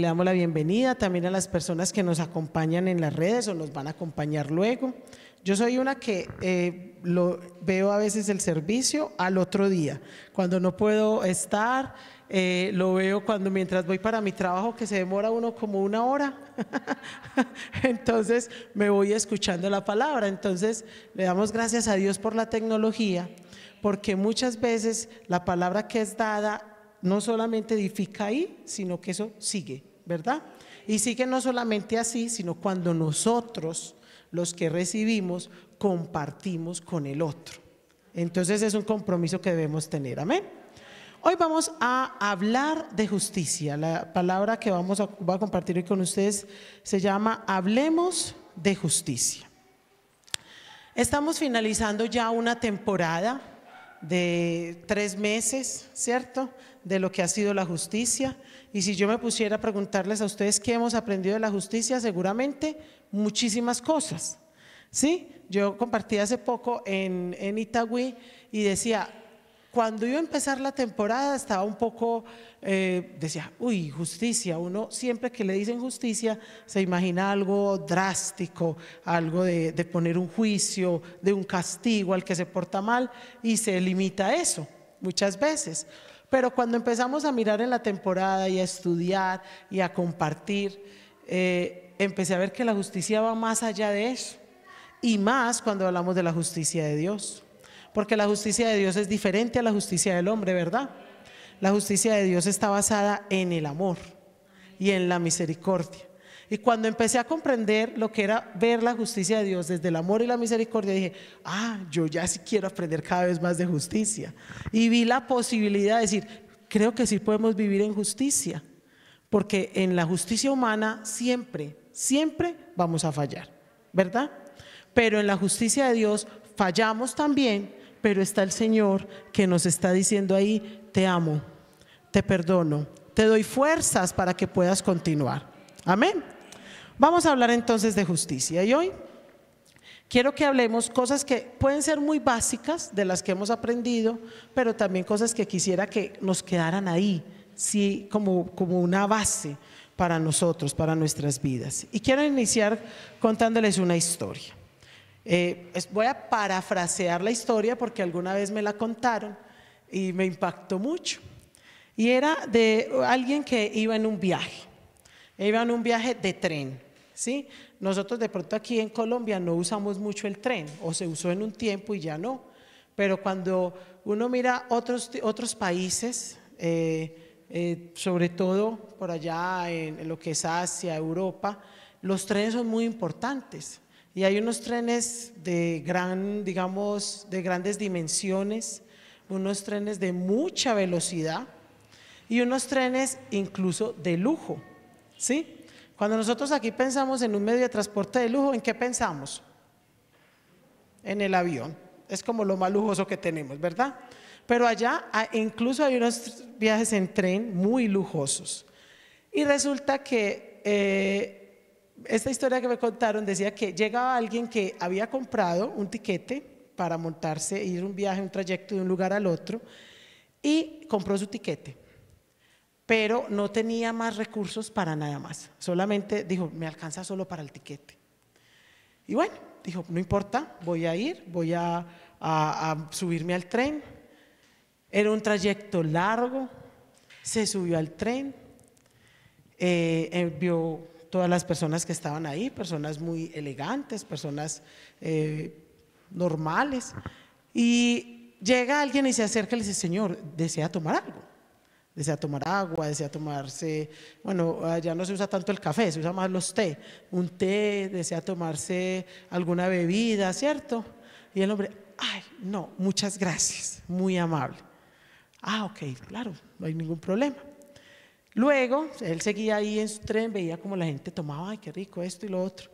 le damos la bienvenida también a las personas que nos acompañan en las redes o nos van a acompañar luego. Yo soy una que lo veo a veces el servicio al otro día, cuando no puedo estar, lo veo mientras voy para mi trabajo, que se demora uno como 1 hora, entonces me voy escuchando la palabra. Entonces le damos gracias a Dios por la tecnología, porque muchas veces la palabra que es dada no solamente edifica ahí, sino que eso sigue, ¿verdad? Y sigue no solamente así, sino cuando nosotros, los que recibimos, compartimos con el otro. Entonces es un compromiso que debemos tener, amén. Hoy vamos a hablar de justicia. La palabra que voy a compartir hoy con ustedes se llama Hablemos de Justicia. Estamos finalizando ya una temporada de 3 meses, ¿cierto?, de lo que ha sido la justicia. Y si yo me pusiera a preguntarles a ustedes qué hemos aprendido de la justicia, seguramente muchísimas cosas, ¿sí? Yo compartí hace poco en Itagüí y decía, cuando iba a empezar la temporada estaba un poco, decía, uy, justicia. Uno siempre que le dicen justicia se imagina algo drástico, algo de poner un juicio, de un castigo al que se porta mal, y se limita a eso muchas veces. Pero cuando empezamos a mirar en la temporada y a estudiar y a compartir, empecé a ver que la justicia va más allá de eso, y más cuando hablamos de la justicia de Dios, porque la justicia de Dios es diferente a la justicia del hombre, ¿verdad? La justicia de Dios está basada en el amor y en la misericordia. Y cuando empecé a comprender lo que era ver la justicia de Dios desde el amor y la misericordia, dije, yo ya sí quiero aprender cada vez más de justicia. Y vi la posibilidad de decir, creo que sí podemos vivir en justicia, porque en la justicia humana siempre vamos a fallar, ¿verdad? Pero en la justicia de Dios fallamos también, pero está el Señor que nos está diciendo ahí, te amo, te perdono, te doy fuerzas para que puedas continuar. Amén. Vamos a hablar entonces de justicia, y hoy quiero que hablemos cosas que pueden ser muy básicas, de las que hemos aprendido, pero también cosas que quisiera que nos quedaran ahí, sí, como una base para nosotros, para nuestras vidas. Y quiero iniciar contándoles una historia. Voy a parafrasear la historia porque alguna vez me la contaron y me impactó mucho. Y era de alguien que iba en un viaje de tren, ¿sí? Nosotros de pronto aquí en Colombia no usamos mucho el tren, o se usó en un tiempo y ya no. Pero cuando uno mira otros países, sobre todo por allá en lo que es Asia, Europa, los trenes son muy importantes. Y hay unos trenes de grandes dimensiones, unos trenes de mucha velocidad y unos trenes incluso de lujo, ¿sí? Cuando nosotros aquí pensamos en un medio de transporte de lujo, ¿en qué pensamos? En el avión. Es como lo más lujoso que tenemos, ¿verdad? Pero allá incluso hay unos viajes en tren muy lujosos. Y resulta que esta historia que me contaron decía que llegaba alguien que había comprado un tiquete para montarse, ir un viaje, un trayecto de un lugar al otro, y compró su tiquete, pero no tenía más recursos para nada más. Solamente dijo, me alcanza solo para el tiquete. Y bueno, dijo, no importa, voy a subirme al tren. Era un trayecto largo, se subió al tren, vio todas las personas que estaban ahí, personas muy elegantes, personas normales, y llega alguien y se acerca y le dice, señor, ¿desea tomar algo? Desea tomar agua, desea tomarse, bueno, allá no se usa tanto el café, se usa más los té, un té, desea tomarse alguna bebida, ¿cierto? Y el hombre, ay, no, muchas gracias, muy amable. Ok, claro, no hay ningún problema. Luego, él seguía ahí en su tren, veía como la gente tomaba, ay, qué rico esto y lo otro.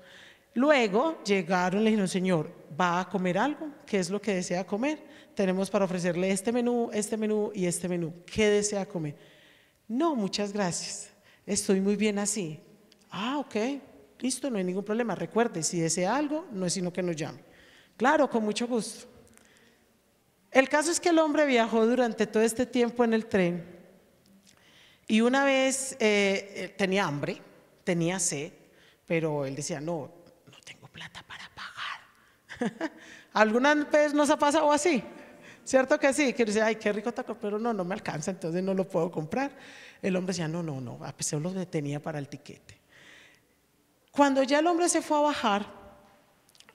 Luego llegaron y le dijeron, señor, ¿va a comer algo? ¿Qué es lo que desea comer? Tenemos para ofrecerle este menú y este menú. ¿Qué desea comer? No, muchas gracias, estoy muy bien así. Ok, listo, no hay ningún problema. Recuerde, si desea algo, no es sino que nos llame. Claro, con mucho gusto. El caso es que el hombre viajó durante todo este tiempo en el tren Y una vez tenía hambre, tenía sed, pero él decía, no tengo plata para pagar. ¿Alguna vez nos ha pasado así? ¿Cierto que sí? Que dice, ay, qué rico taco, pero no me alcanza, entonces no lo puedo comprar. El hombre decía, no, a pesar de lo que tenía para el tiquete. Cuando ya el hombre se fue a bajar,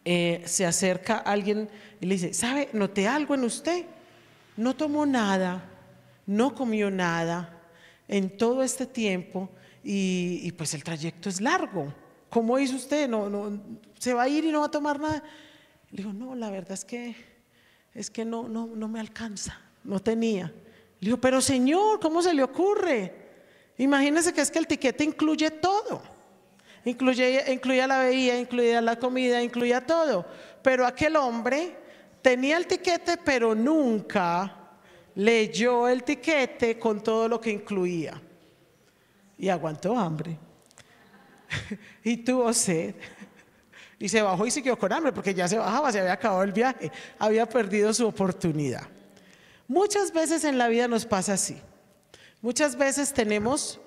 se acerca alguien y le dice, ¿sabe? Noté algo en usted. No tomó nada, no comió nada en todo este tiempo y pues el trayecto es largo. ¿Cómo hizo usted? No, ¿se va a ir y no va a tomar nada? Le digo, no, la verdad es que no me alcanza, no tenía. Le digo, pero señor, ¿cómo se le ocurre? Imagínese que es que el tiquete incluye todo. Incluía la bebida, incluía la comida, incluía todo. Pero aquel hombre tenía el tiquete, pero nunca leyó el tiquete con todo lo que incluía. Y aguantó hambre. Y tuvo sed. Y se bajó y siguió con hambre, porque ya se bajaba, se había acabado el viaje, había perdido su oportunidad. Muchas veces en la vida nos pasa así. Muchas veces tenemos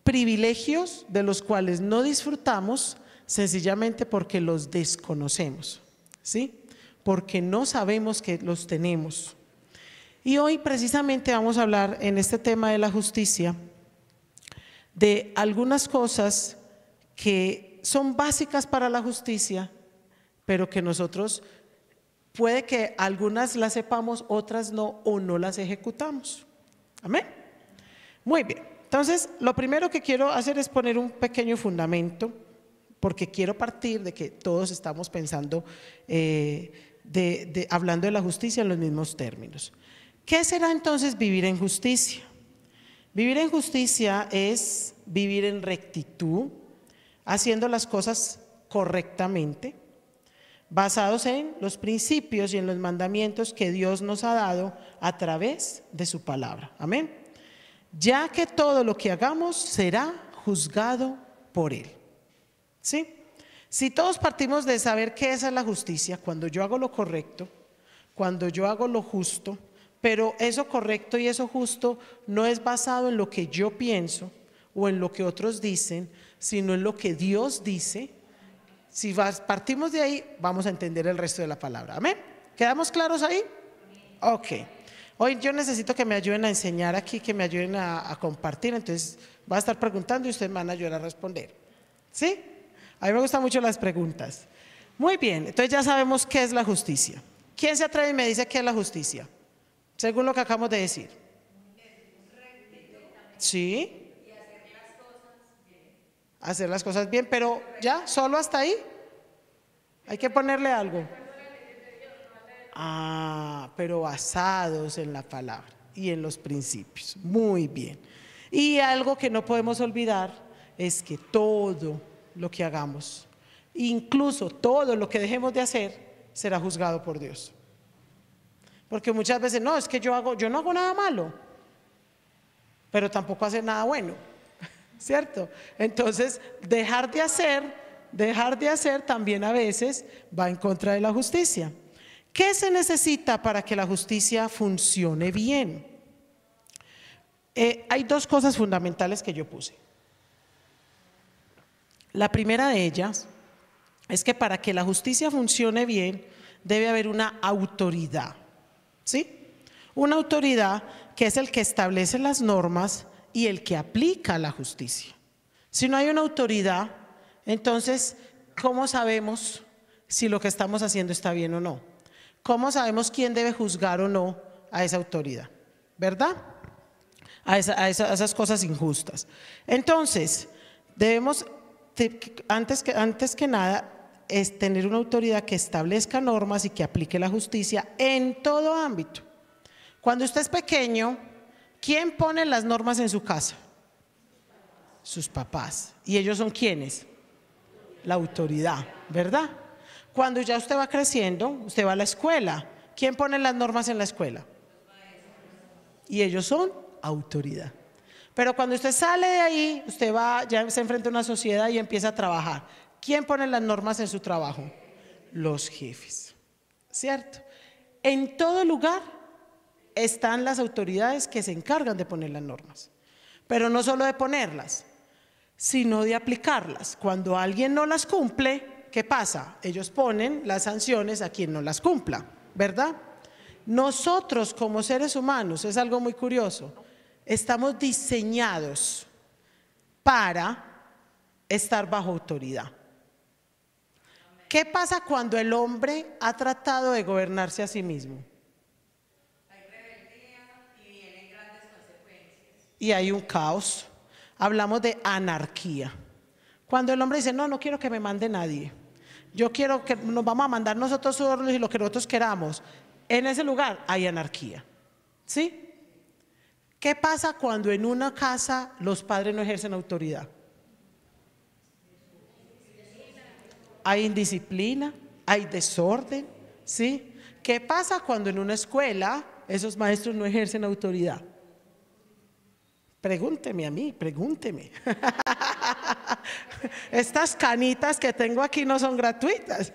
privilegios de los cuales no disfrutamos sencillamente porque los desconocemos, ¿sí? Porque no sabemos que los tenemos. Y hoy precisamente vamos a hablar en este tema de la justicia de algunas cosas que son básicas para la justicia, pero que nosotros puede que algunas las sepamos, otras no, o no las ejecutamos. Amén. Muy bien. Entonces, lo primero que quiero hacer es poner un pequeño fundamento, porque quiero partir de que todos estamos pensando, hablando de la justicia en los mismos términos. ¿Qué será entonces vivir en justicia? Vivir en justicia es vivir en rectitud, haciendo las cosas correctamente, basados en los principios y en los mandamientos que Dios nos ha dado a través de su palabra. Amén. Ya que todo lo que hagamos será juzgado por Él. ¿Sí? Si todos partimos de saber qué es la justicia, cuando yo hago lo correcto, cuando yo hago lo justo, pero eso correcto y eso justo no es basado en lo que yo pienso o en lo que otros dicen, sino en lo que Dios dice. Si partimos de ahí, vamos a entender el resto de la palabra. ¿Amén? ¿Quedamos claros ahí? Ok. Hoy yo necesito que me ayuden a enseñar aquí, que me ayuden a compartir, entonces voy a estar preguntando y ustedes me van a ayudar a responder. ¿Sí? A mí me gustan mucho las preguntas. Muy bien, entonces ya sabemos qué es la justicia. ¿Quién se atreve y me dice qué es la justicia? Según lo que acabamos de decir. Sí. Hacer las cosas bien, pero ya, solo hasta ahí. Hay que ponerle algo. Pero basados en la palabra y en los principios. Muy bien. Y algo que no podemos olvidar es que todo lo que hagamos, incluso todo lo que dejemos de hacer, será juzgado por Dios. Porque muchas veces, no, es que yo no hago nada malo, pero tampoco hacer nada bueno, ¿cierto? Entonces, dejar de hacer también a veces va en contra de la justicia. ¿Qué se necesita para que la justicia funcione bien? Hay dos cosas fundamentales que yo puse. La primera de ellas es que para que la justicia funcione bien debe haber una autoridad, ¿sí? Una autoridad que es el que establece las normas y el que aplica la justicia. Si no hay una autoridad, entonces, ¿cómo sabemos si lo que estamos haciendo está bien o no? ¿Cómo sabemos quién debe juzgar o no a esa autoridad? ¿Verdad? A esas cosas injustas. Entonces, debemos, antes que nada, es tener una autoridad que establezca normas y que aplique la justicia en todo ámbito. Cuando usted es pequeño, ¿quién pone las normas en su casa? Sus papás. ¿Y ellos son quiénes? La autoridad, ¿verdad? Cuando ya usted va creciendo, usted va a la escuela. ¿Quién pone las normas en la escuela? Y ellos son autoridad. Pero cuando usted sale de ahí, usted va, ya se enfrenta a una sociedad y empieza a trabajar. ¿Quién pone las normas en su trabajo? Los jefes, ¿cierto? En todo lugar están las autoridades que se encargan de poner las normas. Pero no solo de ponerlas, sino de aplicarlas. Cuando alguien no las cumple, ¿qué pasa? Ellos ponen las sanciones a quien no las cumpla, ¿verdad? Nosotros como seres humanos, es algo muy curioso, estamos diseñados para estar bajo autoridad. ¿Qué pasa cuando el hombre ha tratado de gobernarse a sí mismo? Hay rebeldía y vienen grandes consecuencias. Y hay un caos. Hablamos de anarquía. Cuando el hombre dice, no quiero que me mande nadie. Yo quiero que nos vamos a mandar nosotros solos y lo que nosotros queramos. En ese lugar hay anarquía. ¿Sí? ¿Qué pasa cuando en una casa los padres no ejercen autoridad? Hay indisciplina, hay desorden, ¿sí? ¿Qué pasa cuando en una escuela esos maestros no ejercen autoridad? Pregúnteme a mí, pregúnteme. Estas canitas que tengo aquí no son gratuitas.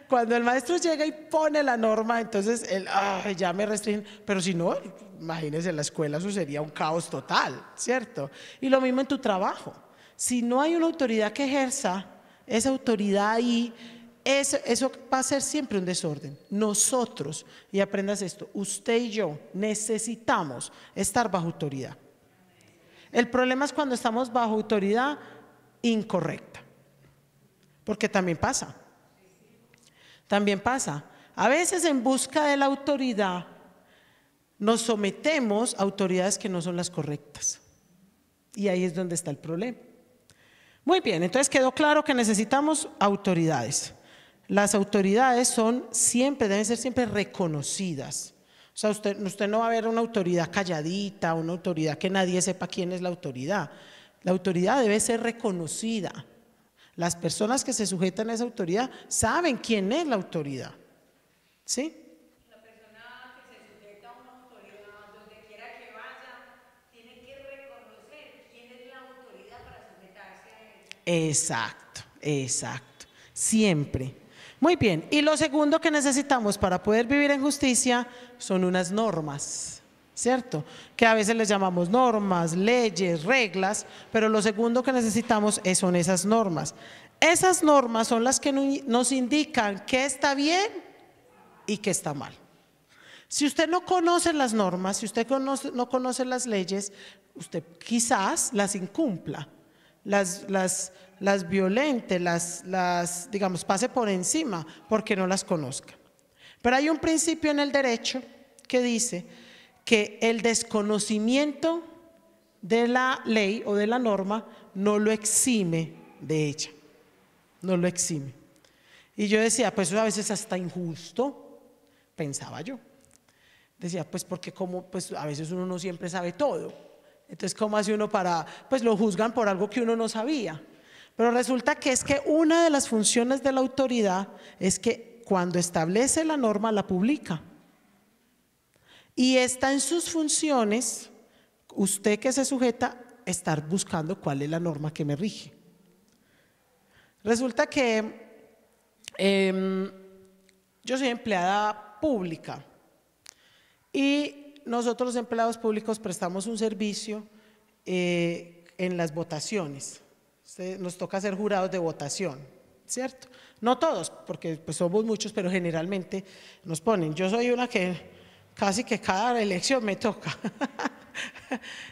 Cuando el maestro llega y pone la norma, entonces él, ya me restringen, pero si no, imagínense, en la escuela eso sería un caos total, ¿cierto? Y lo mismo en tu trabajo. Si no hay una autoridad que ejerza esa autoridad ahí, eso va a ser siempre un desorden. Nosotros, y aprendas esto, usted y yo necesitamos estar bajo autoridad. El problema es cuando estamos bajo autoridad incorrecta, porque también pasa. También pasa. A veces en busca de la autoridad nos sometemos a autoridades que no son las correctas. Y ahí es donde está el problema. Muy bien, entonces quedó claro que necesitamos autoridades. Las autoridades deben ser siempre reconocidas. O sea, usted no va a ver una autoridad calladita, una autoridad que nadie sepa quién es la autoridad. La autoridad debe ser reconocida. Las personas que se sujetan a esa autoridad saben quién es la autoridad. ¿Sí? La persona que se sujeta a una autoridad, donde quiera que vaya, tiene que reconocer quién es la autoridad para sujetarse a él. Exacto, exacto. Siempre. Muy bien. Y lo segundo que necesitamos para poder vivir en justicia son unas normas, ¿cierto? Que a veces les llamamos normas, leyes, reglas, pero lo segundo que necesitamos son esas normas. Esas normas son las que nos indican qué está bien y qué está mal. Si usted no conoce las normas, si usted no conoce las leyes, usted quizás las incumpla, las violente, digamos, pase por encima porque no las conozca. Pero hay un principio en el derecho que dice que el desconocimiento de la ley o de la norma no lo exime de ella, no lo exime. Y yo decía, pues eso a veces hasta injusto, pensaba yo. Decía, pues porque pues a veces uno no siempre sabe todo. Entonces, ¿cómo hace uno pues lo juzgan por algo que uno no sabía? Pero resulta que es que una de las funciones de la autoridad es que cuando establece la norma la publica. Y está en sus funciones, usted que se sujeta, estar buscando cuál es la norma que me rige. Resulta que yo soy empleada pública y nosotros los empleados públicos prestamos un servicio en las votaciones. Nos toca ser jurados de votación, ¿cierto? No todos, porque pues somos muchos, pero generalmente nos ponen. Yo soy una que casi que cada elección me toca.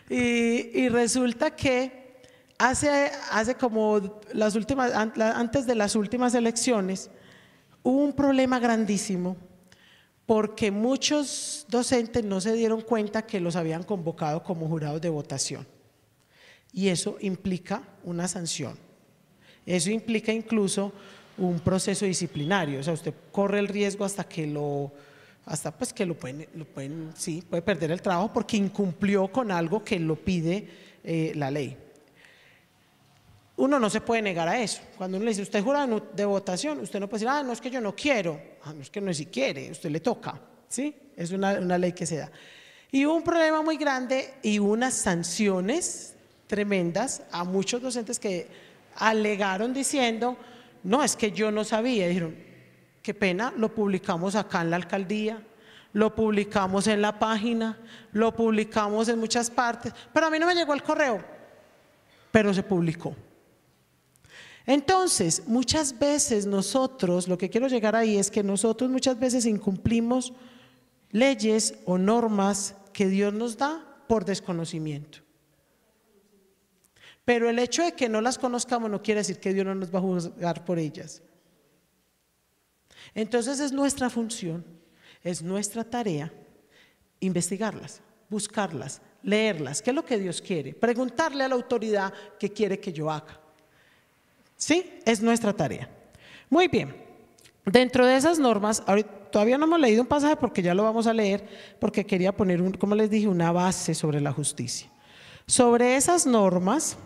y resulta que hace como antes de las últimas elecciones, hubo un problema grandísimo porque muchos docentes no se dieron cuenta que los habían convocado como jurados de votación. Y eso implica una sanción. Eso implica incluso un proceso disciplinario. O sea, usted corre el riesgo hasta pues que puede perder el trabajo porque incumplió con algo que lo pide la ley. Uno no se puede negar a eso. Cuando uno le dice, usted es jurado de votación, usted no puede decir, no es que yo no quiero, no es que no es si quiere, usted le toca, ¿sí? Es una ley que se da. Y hubo un problema muy grande y unas sanciones tremendas a muchos docentes que alegaron diciendo, no, es que yo no sabía. Dijeron, qué pena, lo publicamos acá en la alcaldía, lo publicamos en la página, lo publicamos en muchas partes, pero a mí no me llegó el correo, pero se publicó. Entonces, muchas veces nosotros, lo que quiero llegar ahí es que nosotros muchas veces incumplimos leyes o normas que Dios nos da por desconocimiento. Pero el hecho de que no las conozcamos no quiere decir que Dios no nos va a juzgar por ellas. Entonces es nuestra función, es nuestra tarea investigarlas, buscarlas, leerlas. ¿Qué es lo que Dios quiere? Preguntarle a la autoridad qué quiere que yo haga. ¿Sí? Es nuestra tarea. Muy bien. Dentro de esas normas, todavía no hemos leído un pasaje porque ya lo vamos a leer, porque quería poner, como les dije, una base sobre la justicia. Sobre esas normas,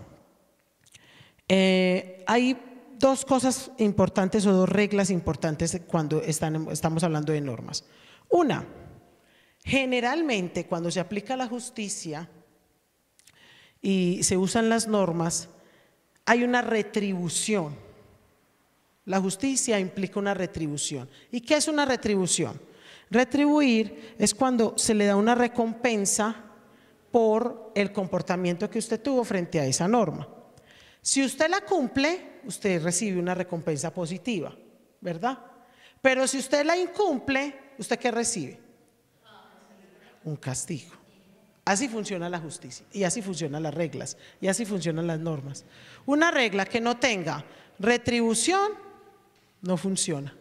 hay dos cosas importantes o dos reglas importantes cuando estamos hablando de normas. Una, generalmente cuando se aplica la justicia y se usan las normas, hay una retribución. La justicia implica una retribución. ¿Y qué es una retribución? Retribuir es cuando se le da una recompensa por el comportamiento que usted tuvo frente a esa norma. Si usted la cumple, usted recibe una recompensa positiva, ¿verdad? Pero si usted la incumple, ¿usted qué recibe? Un castigo. Así funciona la justicia y así funcionan las reglas y así funcionan las normas. Una regla que no tenga retribución no funciona.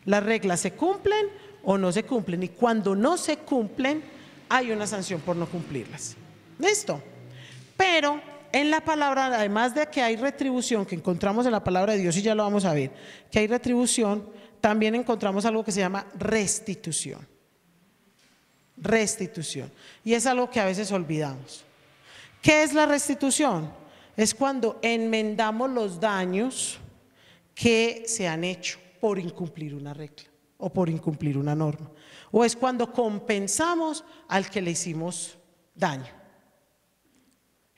Las reglas se cumplen o no se cumplen y cuando no se cumplen hay una sanción por no cumplirlas. ¿Listo? Pero en la palabra, además de que hay retribución que encontramos en la palabra de Dios y ya lo vamos a ver, que hay retribución, también encontramos algo que se llama restitución. Restitución. Y es algo que a veces olvidamos. ¿Qué es la restitución? Es cuando enmendamos los daños que se han hecho por incumplir una regla o por incumplir una norma. O es cuando compensamos al que le hicimos daño.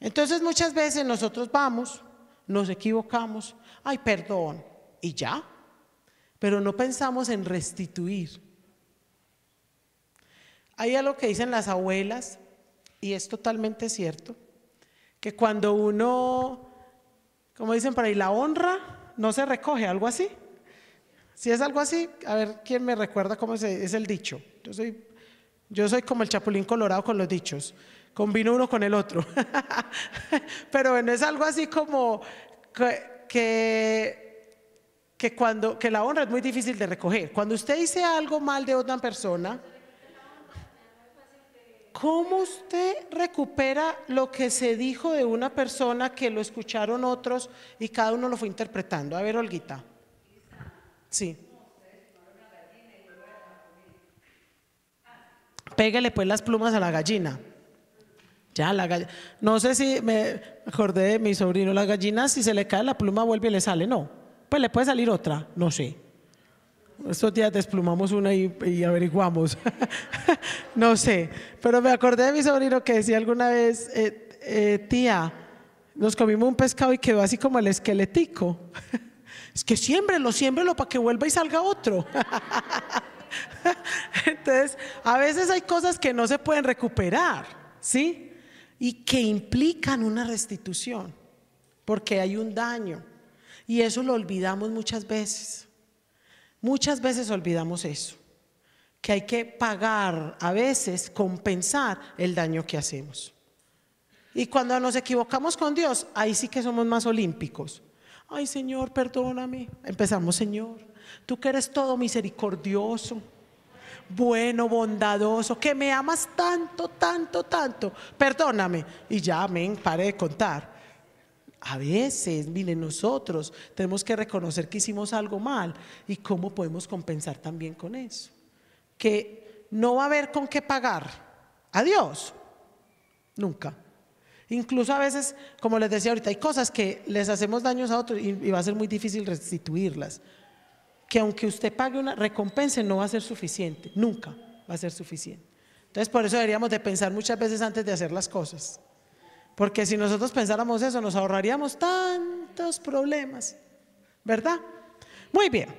Entonces muchas veces nosotros vamos, nos equivocamos, ay, perdón, y ya, pero no pensamos en restituir. Hay algo que dicen las abuelas, y es totalmente cierto, que cuando uno, como dicen por ahí, la honra no se recoge, algo así. Si es algo así, a ver, ¿quién me recuerda cómo es el dicho? Yo soy como el chapulín colorado con los dichos, combino uno con el otro. Pero bueno, es algo así como que la honra es muy difícil de recoger. Cuando usted dice algo mal de otra persona, ¿cómo usted recupera lo que se dijo de una persona que lo escucharon otros y cada uno lo fue interpretando? A ver, Olguita. Sí. Pégale pues las plumas a la gallina. Ya, la gallina. No sé si me acordé de mi sobrino. Las gallinas, si se le cae la pluma, vuelve y le sale. No. Pues le puede salir otra. No sé. Estos días desplumamos una y averiguamos. No sé. Pero me acordé de mi sobrino que decía alguna vez, tía, nos comimos un pescado y quedó así como el esqueletico. Es que siémbrelo para que vuelva y salga otro. Entonces, a veces hay cosas que no se pueden recuperar, ¿sí? Y que implican una restitución, porque hay un daño. Y eso lo olvidamos muchas veces. Muchas veces olvidamos eso, que hay que pagar, a veces compensar el daño que hacemos. Y cuando nos equivocamos con Dios, ahí sí que somos más olímpicos. Ay, Señor, perdóname. Empezamos, Señor, tú que eres todo misericordioso, bueno, bondadoso, que me amas tanto, tanto, tanto, perdóname. Y ya, amén, pare de contar. A veces, miren, nosotros tenemos que reconocer que hicimos algo mal y cómo podemos compensar también con eso. Que no va a haber con qué pagar a Dios, nunca. Incluso a veces, como les decía ahorita, hay cosas que les hacemos daños a otros y va a ser muy difícil restituirlas. Que aunque usted pague una recompensa no va a ser suficiente, nunca va a ser suficiente. Entonces por eso deberíamos de pensar muchas veces antes de hacer las cosas. Porque si nosotros pensáramos eso, nos ahorraríamos tantos problemas, ¿verdad? Muy bien.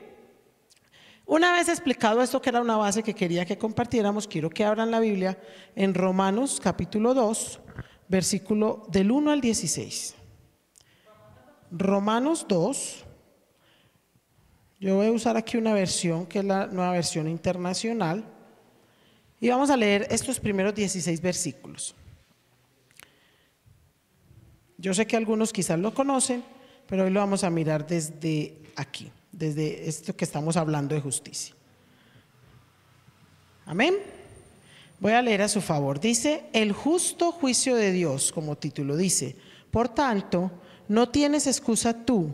Una vez explicado esto, que era una base que quería que compartiéramos, quiero que abran la Biblia en Romanos capítulo 2, versículo del 1 al 16. Romanos 2, yo voy a usar aquí una versión que es la nueva versión internacional y vamos a leer estos primeros 16 versículos. Yo sé que algunos quizás lo conocen, pero hoy lo vamos a mirar desde aquí, desde esto que estamos hablando de justicia. Amén. Voy a leer a su favor. Dice: el justo juicio de Dios, como título dice. Por tanto, no tienes excusa tú,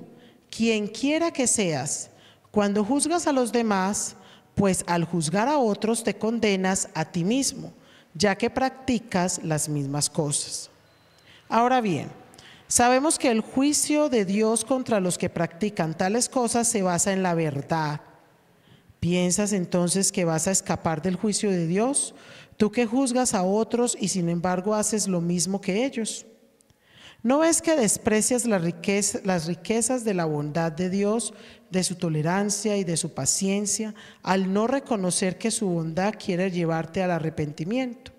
quien quiera que seas, cuando juzgas a los demás, pues al juzgar a otros te condenas a ti mismo, ya que practicas las mismas cosas. Ahora bien, sabemos que el juicio de Dios contra los que practican tales cosas se basa en la verdad. ¿Piensas entonces que vas a escapar del juicio de Dios? Tú que juzgas a otros y sin embargo haces lo mismo que ellos. ¿No ves que desprecias las riquezas de la bondad de Dios, de su tolerancia y de su paciencia, al no reconocer que su bondad quiere llevarte al arrepentimiento?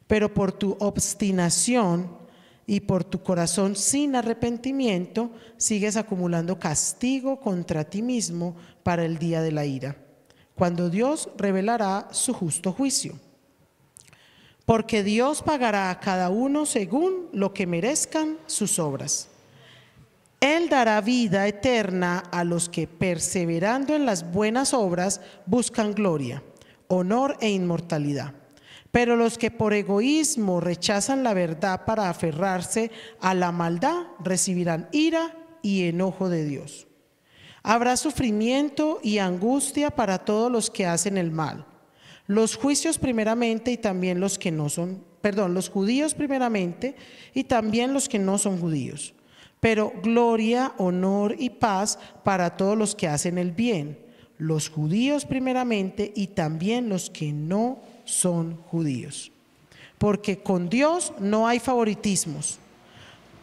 Pero por tu obstinación y por tu corazón sin arrepentimiento, sigues acumulando castigo contra ti mismo para el día de la ira, cuando Dios revelará su justo juicio. Porque Dios pagará a cada uno según lo que merezcan sus obras. Él dará vida eterna a los que, perseverando en las buenas obras, buscan gloria, honor e inmortalidad. Pero los que por egoísmo rechazan la verdad para aferrarse a la maldad, recibirán ira y enojo de Dios. Habrá sufrimiento y angustia para todos los que hacen el mal. Los juicios primeramente y también los que no son, los judíos primeramente y también los que no son judíos. Pero gloria, honor y paz para todos los que hacen el bien, los judíos primeramente y también los que no son judíos. Porque con Dios no hay favoritismos.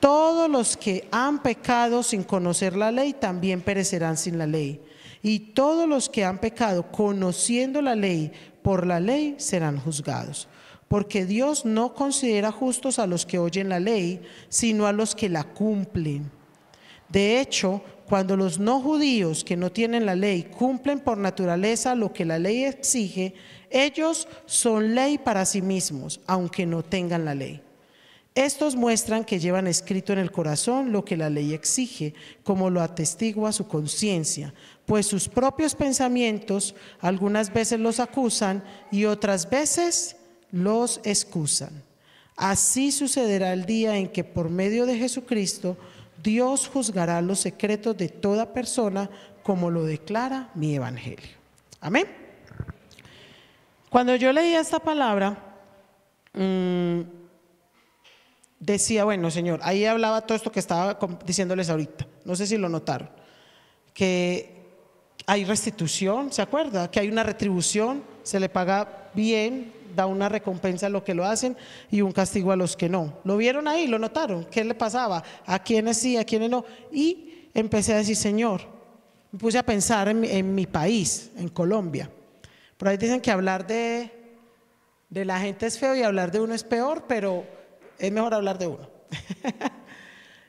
Todos los que han pecado sin conocer la ley también perecerán sin la ley. Y todos los que han pecado conociendo la ley, por la ley serán juzgados. Porque Dios no considera justos a los que oyen la ley, sino a los que la cumplen. De hecho, cuando los no judíos que no tienen la ley cumplen por naturaleza lo que la ley exige, ellos son ley para sí mismos, aunque no tengan la ley. Estos muestran que llevan escrito en el corazón lo que la ley exige, como lo atestigua su conciencia, pues sus propios pensamientos algunas veces los acusan y otras veces los excusan. Así sucederá el día en que por medio de Jesucristo Dios juzgará los secretos de toda persona, como lo declara mi evangelio. Amén. Cuando yo leía esta palabra, decía, bueno, Señor, ahí hablaba todo esto que estaba diciéndoles ahorita, no sé si lo notaron, que hay restitución, ¿se acuerda? Que hay una retribución, se le paga bien, da una recompensa a los que lo hacen y un castigo a los que no. ¿Lo vieron ahí? ¿Lo notaron? ¿Qué le pasaba? ¿A quiénes sí, a quiénes no? Y empecé a decir, Señor, me puse a pensar en mi país, en Colombia. Por ahí dicen que hablar de la gente es feo y hablar de uno es peor, pero es mejor hablar de uno.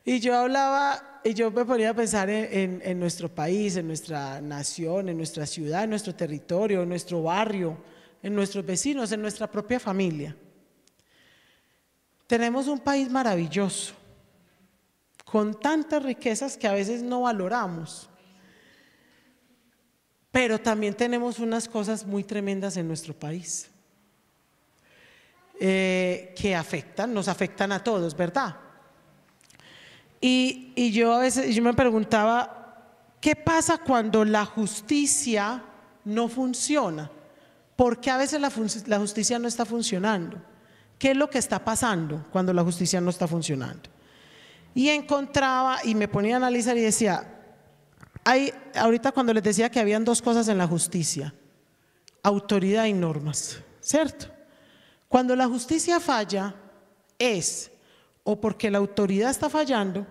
Y yo hablaba, y yo me ponía a pensar en nuestro país, en nuestra nación, en nuestra ciudad, en nuestro territorio, en nuestro barrio, en nuestros vecinos, en nuestra propia familia. Tenemos un país maravilloso, con tantas riquezas que a veces no valoramos, pero también tenemos unas cosas muy tremendas en nuestro país. Que nos afectan a todos, ¿verdad? Y yo a veces me preguntaba, ¿qué pasa cuando la justicia no funciona? ¿Por qué a veces la justicia no está funcionando? ¿Qué es lo que está pasando cuando la justicia no está funcionando? Y encontraba y me ponía a analizar y decía, ahorita cuando les decía que habían dos cosas en la justicia, autoridad y normas, ¿cierto? Cuando la justicia falla es o porque la autoridad está fallando,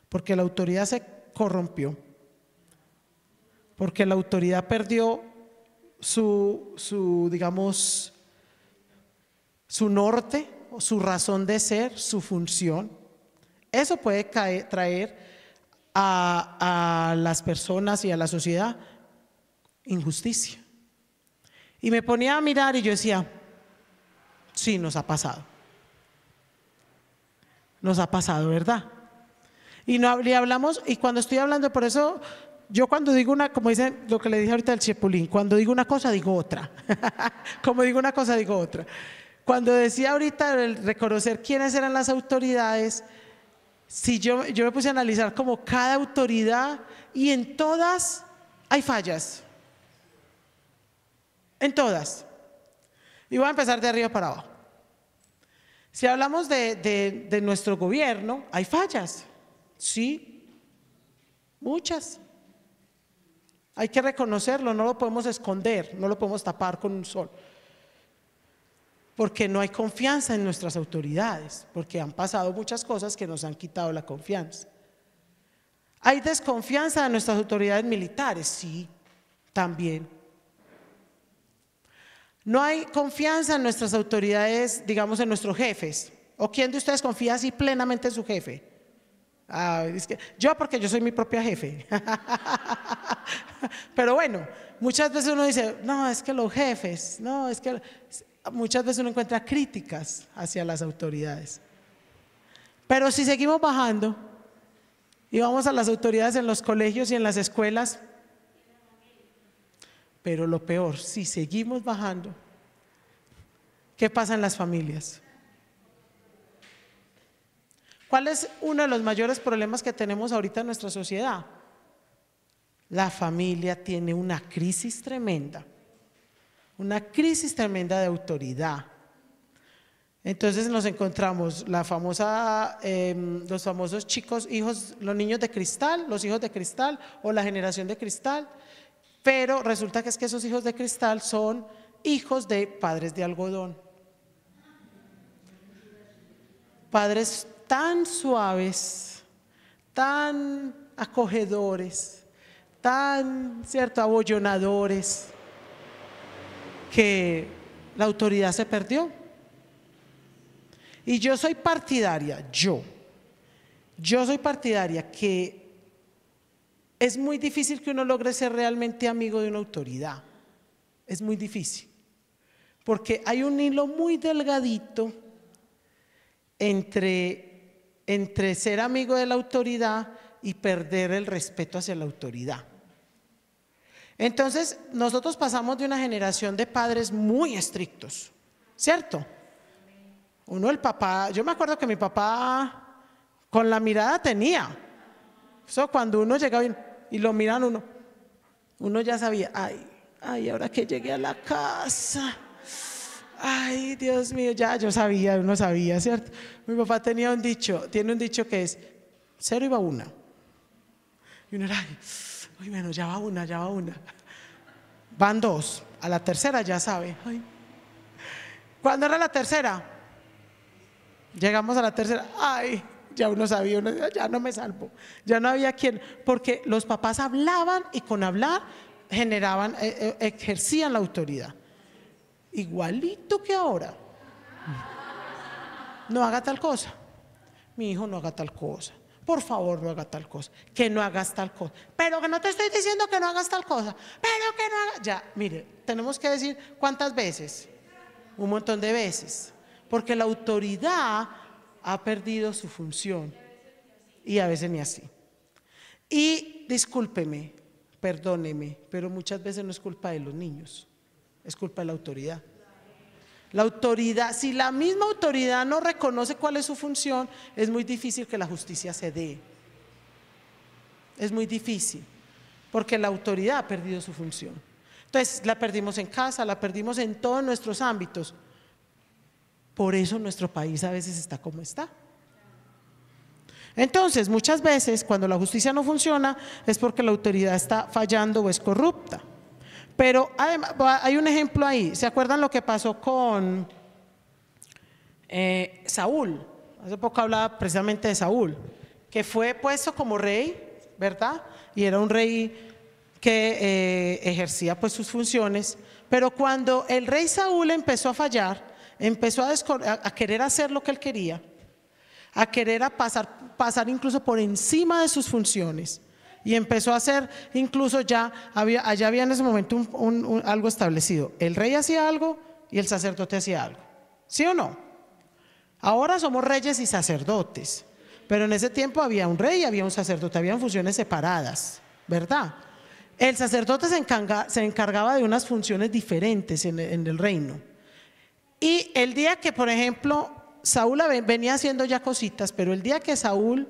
porque la autoridad se corrompió, porque la autoridad perdió digamos, su norte, su razón de ser, su función. Eso puede traer a las personas y a la sociedad injusticia. Y me ponía a mirar y yo decía, sí, nos ha pasado. Nos ha pasado, ¿verdad? Y no le hablamos, y cuando estoy hablando, por eso yo cuando digo una, como dicen lo que le dije ahorita al Chepulín, cuando digo una cosa digo otra. Como digo una cosa digo otra. Cuando decía ahorita el reconocer quiénes eran las autoridades, si yo me puse a analizar como cada autoridad, y en todas hay fallas. En todas. Y voy a empezar de arriba para abajo. Si hablamos de nuestro gobierno, hay fallas. Sí, muchas. Hay que reconocerlo, no lo podemos esconder, no lo podemos tapar con un sol. Porque no hay confianza en nuestras autoridades, porque han pasado muchas cosas que nos han quitado la confianza. ¿Hay desconfianza de nuestras autoridades militares? Sí, también. No hay confianza en nuestras autoridades, digamos, en nuestros jefes. ¿O quién de ustedes confía así plenamente en su jefe? Es que yo, porque yo soy mi propia jefe. Pero bueno, muchas veces uno dice, no, es que los jefes, no, es que muchas veces uno encuentra críticas hacia las autoridades. Pero si seguimos bajando y vamos a las autoridades en los colegios y en las escuelas, pero lo peor, si seguimos bajando, ¿qué pasa en las familias? ¿Cuál es uno de los mayores problemas que tenemos ahorita en nuestra sociedad? La familia tiene una crisis tremenda de autoridad. Entonces nos encontramos los famosos chicos, hijos, los niños de cristal, los hijos de cristal o la generación de cristal, pero resulta que esos hijos de cristal son hijos de padres de algodón. Padres tan suaves, tan acogedores, tan, ¿cierto?, abollonadores, que la autoridad se perdió. Y yo soy partidaria, yo soy partidaria que es muy difícil que uno logre ser realmente amigo de una autoridad. Es muy difícil, porque hay un hilo muy delgadito entre ser amigo de la autoridad y perder el respeto hacia la autoridad. Entonces, nosotros pasamos de una generación de padres muy estrictos, ¿cierto? El papá, yo me acuerdo que mi papá con la mirada tenía. Eso cuando uno llegaba y lo miran uno ya sabía, ay, ahora que llegué a la casa, ay, Dios mío, ya yo sabía, uno sabía, ¿cierto? Mi papá tiene un dicho que es 0 iba 1. Y uno era, ay, bueno, ya va una. Van 2, a la tercera ya sabe. Ay. ¿Cuándo era la tercera? Llegamos a la tercera, ay, ya uno sabía, ya no me salvo, ya no había quien, porque los papás hablaban y con hablar ejercían la autoridad. Igualito que ahora. No haga tal cosa. Mi hijo, no haga tal cosa. Por favor, no haga tal cosa. Que no hagas tal cosa. Pero que no te estoy diciendo que no hagas tal cosa. Pero que no hagas. Ya, mire, tenemos que decir cuántas veces. Un montón de veces. Porque la autoridad ha perdido su función. Y a veces ni así. Y discúlpeme, perdóneme, pero muchas veces no es culpa de los niños. Es culpa de la autoridad. La autoridad, si la misma autoridad no reconoce cuál es su función, es muy difícil que la justicia se dé. Es muy difícil, porque la autoridad ha perdido su función. Entonces, la perdimos en casa, la perdimos en todos nuestros ámbitos. Por eso nuestro país a veces está como está. Entonces, muchas veces cuando la justicia no funciona es porque la autoridad está fallando o es corrupta. Pero además, hay un ejemplo ahí. ¿Se acuerdan lo que pasó con Saúl? Hace poco hablaba precisamente de Saúl, que fue puesto como rey, ¿verdad? Y era un rey que ejercía pues sus funciones, pero cuando el rey Saúl empezó a fallar, empezó a querer hacer lo que él quería, a querer pasar incluso por encima de sus funciones, y empezó a hacer, incluso allá había en ese momento algo establecido: el rey hacía algo y el sacerdote hacía algo, ¿sí o no? Ahora somos reyes y sacerdotes, pero en ese tiempo había un rey y había un sacerdote, habían funciones separadas, ¿verdad? El sacerdote se encargaba de unas funciones diferentes en el reino. Y el día que, por ejemplo, Saúl venía haciendo ya cositas, pero el día que Saúl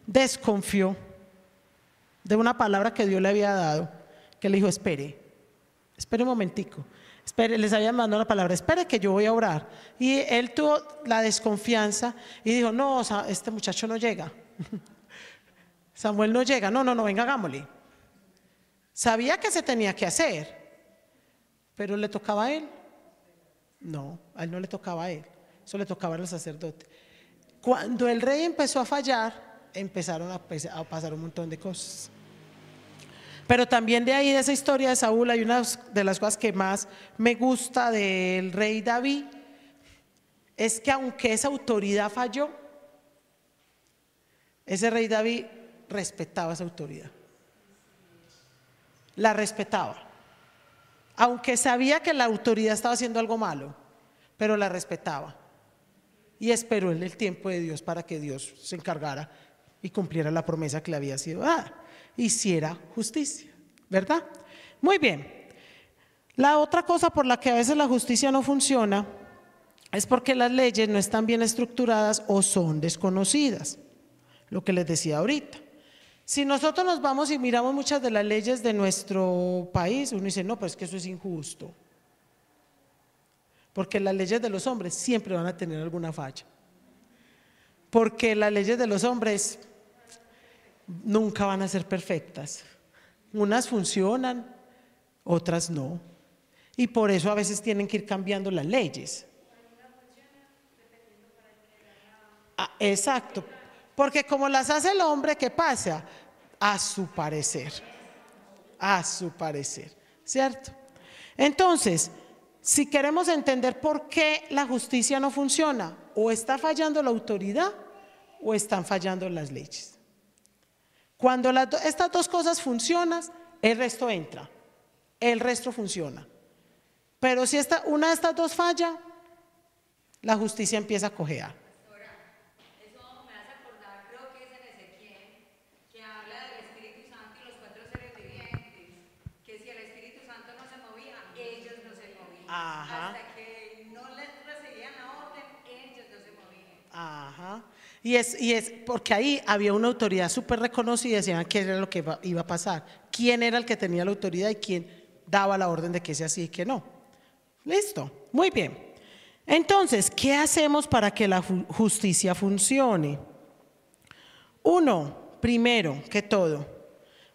desconfió de una palabra que Dios le había dado, que le dijo: espere un momentico, espere, les había mandado una palabra, espere que yo voy a orar. Y él tuvo la desconfianza y dijo: no, este muchacho no llega, Samuel no llega, no, venga, hagámosle. Sabía que se tenía que hacer, pero ¿le tocaba a él? No, a él no le tocaba a él, eso le tocaba al sacerdote. Cuando el rey empezó a fallar, empezaron a pasar un montón de cosas. Pero también de ahí, de esa historia de Saúl, hay una de las cosas que más me gusta del rey David, es que aunque esa autoridad falló, ese rey David respetaba esa autoridad, la respetaba, aunque sabía que la autoridad estaba haciendo algo malo, pero la respetaba y esperó en el tiempo de Dios para que Dios se encargara y cumpliera la promesa que le había sido dada, hiciera justicia, ¿verdad? Muy bien. La otra cosa por la que a veces la justicia no funciona es porque las leyes no están bien estructuradas o son desconocidas, lo que les decía ahorita. Si nosotros nos vamos y miramos muchas de las leyes de nuestro país, uno dice: no, pues que eso es injusto, porque las leyes de los hombres siempre van a tener alguna falla, porque las leyes de los hombres nunca van a ser perfectas, unas funcionan, otras no, y por eso a veces tienen que ir cambiando las leyes. Exacto, porque como las hace el hombre, ¿qué pasa? A su parecer, ¿cierto? Entonces, si queremos entender por qué la justicia no funciona, o está fallando la autoridad o están fallando las leyes. Cuando estas dos cosas funcionan, el resto entra, el resto funciona. Pero si una de estas dos falla, la justicia empieza a cojear. Ajá. Hasta que no les recibían la orden, ellos no se movían. Ajá. Y es porque ahí había una autoridad súper reconocida y decían qué era lo que iba a pasar, quién era el que tenía la autoridad y quién daba la orden de que sea así y que no. Listo, muy bien. Entonces, ¿qué hacemos para que la justicia funcione? Uno, primero que todo,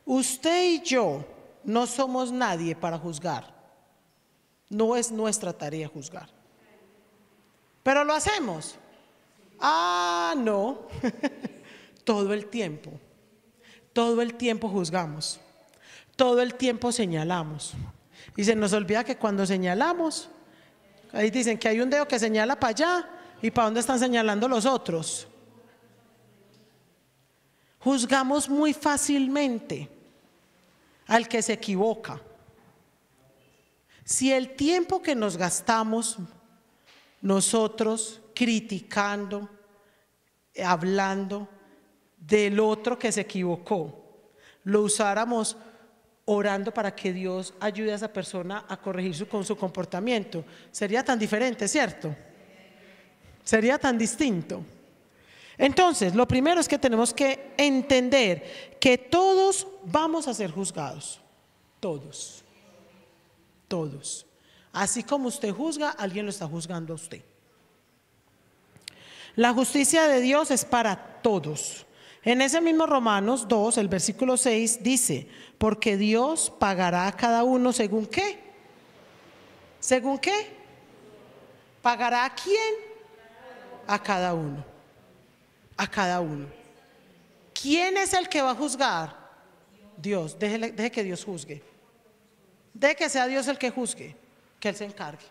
usted y yo no somos nadie para juzgar. No es nuestra tarea juzgar. Pero lo hacemos. No. Todo el tiempo juzgamos. Todo el tiempo señalamos. Y se nos olvida que cuando señalamos, ahí dicen que hay un dedo que señala para allá y para dónde están señalando los otros. Juzgamos muy fácilmente al que se equivoca. Si el tiempo que nos gastamos nosotros criticando, hablando del otro que se equivocó, lo usáramos orando para que Dios ayude a esa persona a corregir su comportamiento, sería tan diferente, ¿cierto? Sería tan distinto. Entonces, lo primero es que tenemos que entender que todos vamos a ser juzgados, todos. Así como usted juzga, alguien lo está juzgando a usted. La justicia de Dios es para todos. En ese mismo Romanos 2, el versículo 6 dice: porque Dios pagará a cada uno según qué. ¿Según qué? ¿Pagará a quién? A cada uno. A cada uno. ¿Quién es el que va a juzgar? Dios, deje que Dios juzgue. Deje que sea Dios el que juzgue, que Él se encargue.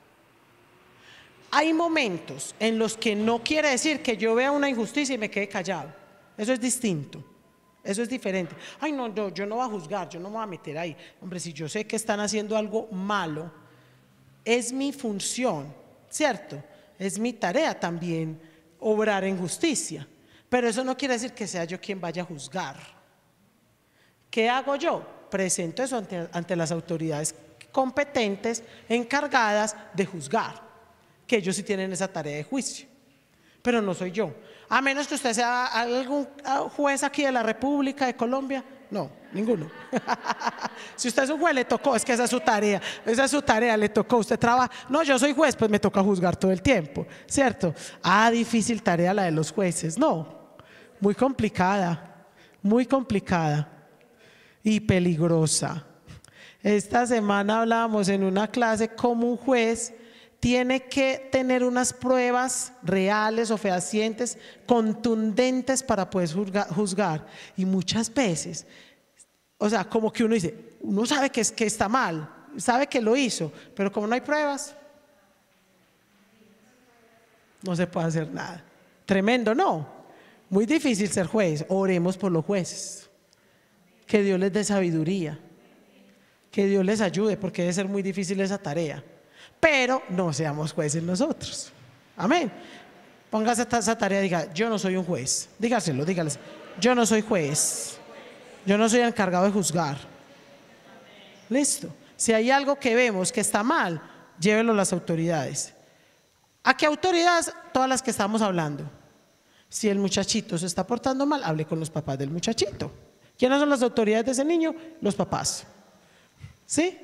Hay momentos en los que no quiere decir que yo vea una injusticia y me quede callado. Eso es distinto. Eso es diferente. Ay, no, yo no voy a juzgar, yo no me voy a meter ahí. Hombre, si yo sé que están haciendo algo malo, es mi función, ¿cierto? Es mi tarea también obrar en justicia. Pero eso no quiere decir que sea yo quien vaya a juzgar. ¿Qué hago yo? Presento eso ante las autoridades competentes, encargadas de juzgar, que ellos sí tienen esa tarea de juicio. Pero no soy yo. A menos que usted sea algún juez aquí de la República de Colombia. No, ninguno. Si usted es un juez, le tocó, es que esa es su tarea, le tocó, usted trabaja. No, yo soy juez, pues me toca juzgar todo el tiempo, ¿cierto? Difícil tarea la de los jueces, no, muy complicada y peligrosa. Esta semana hablábamos en una clase cómo un juez tiene que tener unas pruebas reales o fehacientes, contundentes para poder juzgar. Y muchas veces, o sea, como que uno dice, uno sabe que está mal, sabe que lo hizo, pero como no hay pruebas, no se puede hacer nada. Tremendo, ¿no? Muy difícil ser juez. Oremos por los jueces. Que Dios les dé sabiduría. Que Dios les ayude, porque debe ser muy difícil esa tarea. Pero no seamos jueces nosotros. Amén. Póngase esa tarea y diga, yo no soy un juez. Dígaselo, dígales, yo no soy juez. Yo no soy encargado de juzgar. Listo. Si hay algo que vemos que está mal, llévelo a las autoridades. ¿A qué autoridades? Todas las que estamos hablando. Si el muchachito se está portando mal, hable con los papás del muchachito. ¿Quiénes son las autoridades de ese niño? Los papás. ¿Sí?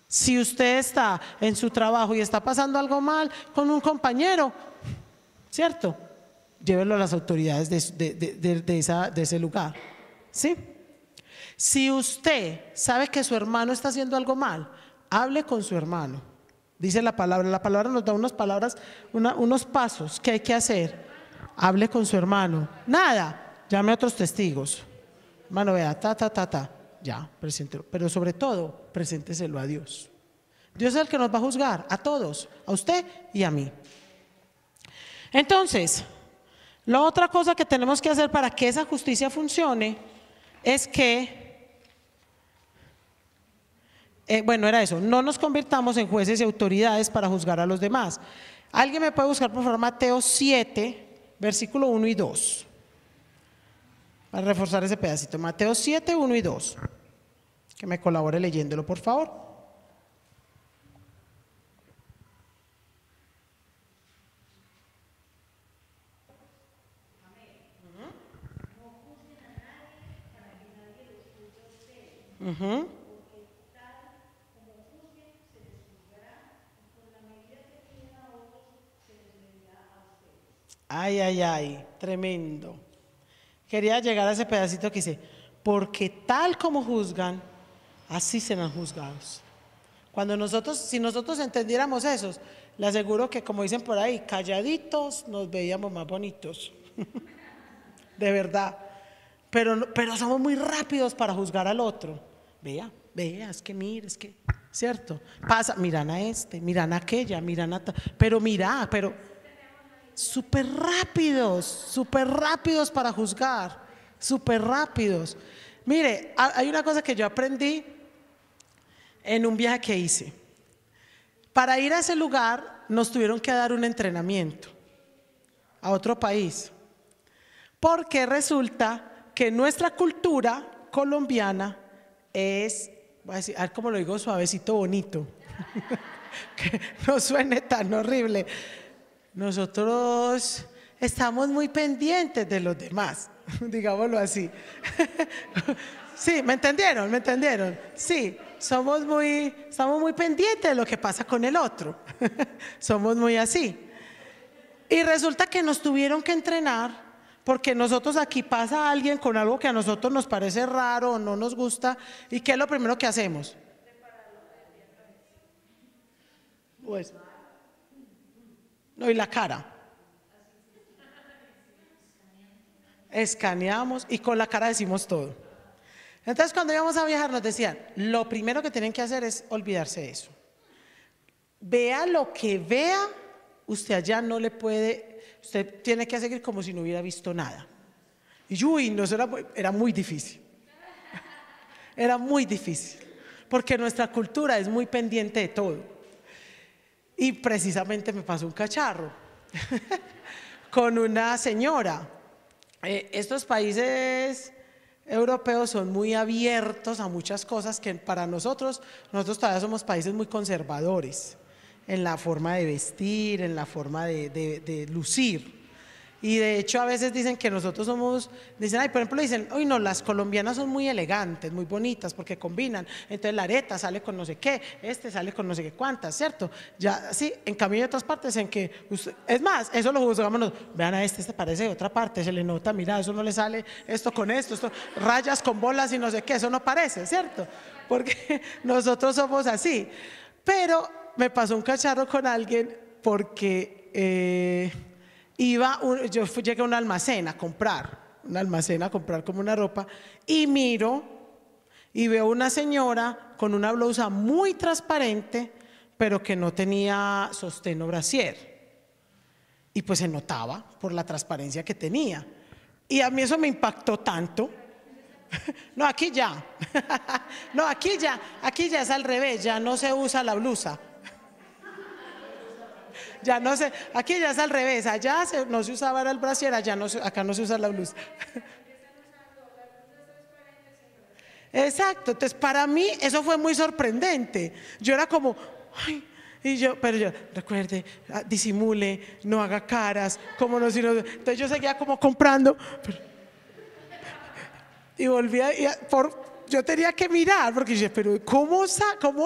Si usted está en su trabajo y está pasando algo mal con un compañero, ¿cierto? Llévelo a las autoridades de ese lugar. ¿Sí? Si usted sabe que su hermano está haciendo algo mal, hable con su hermano. Dice la palabra nos da unas palabras, unos pasos que hay que hacer. Hable con su hermano. Nada, llame a otros testigos. Hermano, vea, ya, preséntelo. Pero sobre todo, presénteselo a Dios. Dios es el que nos va a juzgar, a todos, a usted y a mí. Entonces, la otra cosa que tenemos que hacer para que esa justicia funcione es que, era eso, no nos convirtamos en jueces y autoridades para juzgar a los demás. ¿Alguien me puede buscar por favor Mateo 7, versículo 1 y 2? Para reforzar ese pedacito, Mateo 7, 1 y 2. Que me colabore leyéndolo, por favor. Ay, tremendo. Quería llegar a ese pedacito que dice, porque tal como juzgan, así serán juzgados. Si nosotros entendiéramos eso, le aseguro que, como dicen por ahí, calladitos nos veíamos más bonitos. De verdad. Pero somos muy rápidos para juzgar al otro. Vea, es que mire, es que, ¿cierto? Pasa, miran a este, miran a aquella, miran a... Pero súper rápidos para juzgar, súper rápidos. Mire, hay una cosa que yo aprendí en un viaje que hice. Para ir a ese lugar nos tuvieron que dar un entrenamiento a otro país, porque resulta que nuestra cultura colombiana es, voy a decir, a ver cómo lo digo suavecito, bonito, que no suene tan horrible. Nosotros estamos muy pendientes de los demás, digámoslo así. Sí, ¿me entendieron? Sí, estamos muy pendientes de lo que pasa con el otro. Somos muy así. Y resulta que nos tuvieron que entrenar, porque nosotros aquí pasa alguien con algo que a nosotros nos parece raro o no nos gusta, ¿y qué es lo primero que hacemos? Pues, no, y la cara. Escaneamos y con la cara decimos todo. Entonces cuando íbamos a viajar nos decían, lo primero que tienen que hacer es olvidarse de eso. Vea lo que vea, usted allá no le puede, usted tiene que seguir como si no hubiera visto nada. Y uy, no, eso era muy difícil. Era muy difícil, porque nuestra cultura es muy pendiente de todo. Y precisamente me pasó un cacharro con una señora. Estos países europeos son muy abiertos a muchas cosas que para nosotros todavía somos países muy conservadores en la forma de vestir, en la forma de lucir. Y de hecho a veces dicen que nosotros somos, dicen, ay, por ejemplo, dicen, uy, no, las colombianas son muy elegantes, muy bonitas, porque combinan, entonces la areta sale con no sé qué, este sale con no sé qué cuántas, ¿cierto? Ya, sí, en cambio hay otras partes en que, es más, eso lo juzgamos, vean a este parece de otra parte, se le nota, mira, eso no le sale, esto con esto, rayas con bolas y no sé qué, eso no parece, ¿cierto? Porque nosotros somos así. Pero me pasó un cacharro con alguien porque yo llegué a un almacén a comprar como una ropa y miro y veo una señora con una blusa muy transparente pero que no tenía sostén o brasier y pues se notaba por la transparencia que tenía y a mí eso me impactó tanto. No, aquí ya no, aquí ya es al revés, ya no se usa la blusa. Ya no sé, aquí ya es al revés, allá no se usaba el brasier, acá no se usa la blusa. Exacto, entonces para mí eso fue muy sorprendente. Yo era como, ay, pero yo, recuerde, disimule, no haga caras, como no, sino, entonces yo seguía como comprando y volvía, yo tenía que mirar, porque yo, pero ¿cómo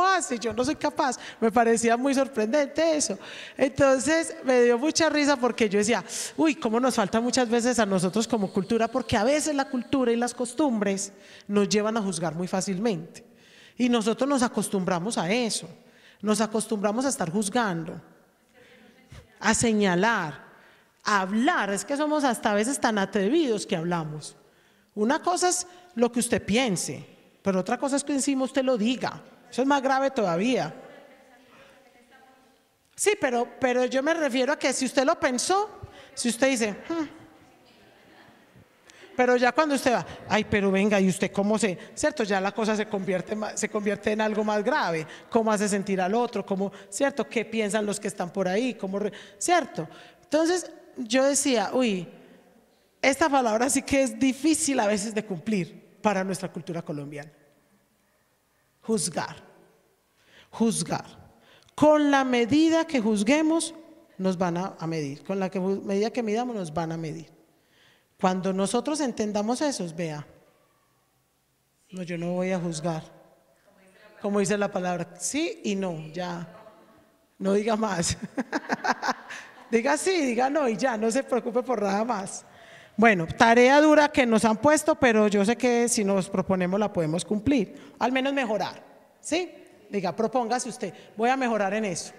hace? Yo no soy capaz, me parecía muy sorprendente eso. Entonces me dio mucha risa porque yo decía, uy, cómo nos falta muchas veces a nosotros como cultura, porque a veces la cultura y las costumbres nos llevan a juzgar muy fácilmente. Y nosotros nos acostumbramos a eso, nos acostumbramos a estar juzgando, a señalar, a hablar, es que somos hasta a veces tan atrevidos que hablamos. Una cosa es lo que usted piense, pero otra cosa es que encima usted lo diga. Eso es más grave todavía. Sí, pero yo me refiero a que si usted lo pensó, si usted dice, pero ya cuando usted va, ay, pero venga, ¿y usted cómo cierto? Ya la cosa se convierte en algo más grave. ¿Cómo hace sentir al otro? ¿Cómo, cierto? ¿Qué piensan los que están por ahí? ¿Cierto? Entonces yo decía, uy, esta palabra sí que es difícil a veces de cumplir para nuestra cultura colombiana. Juzgar. Con la medida que juzguemos nos van a medir, con la medida que midamos nos van a medir. Cuando nosotros entendamos eso, vea, no, yo no voy a juzgar, como dice la palabra, sí y no, ya, no diga más. Diga sí, diga no y ya, no se preocupe por nada más. Bueno, tarea dura que nos han puesto, pero yo sé que si nos proponemos la podemos cumplir, al menos mejorar, ¿sí? Diga, propóngase usted, voy a mejorar en eso,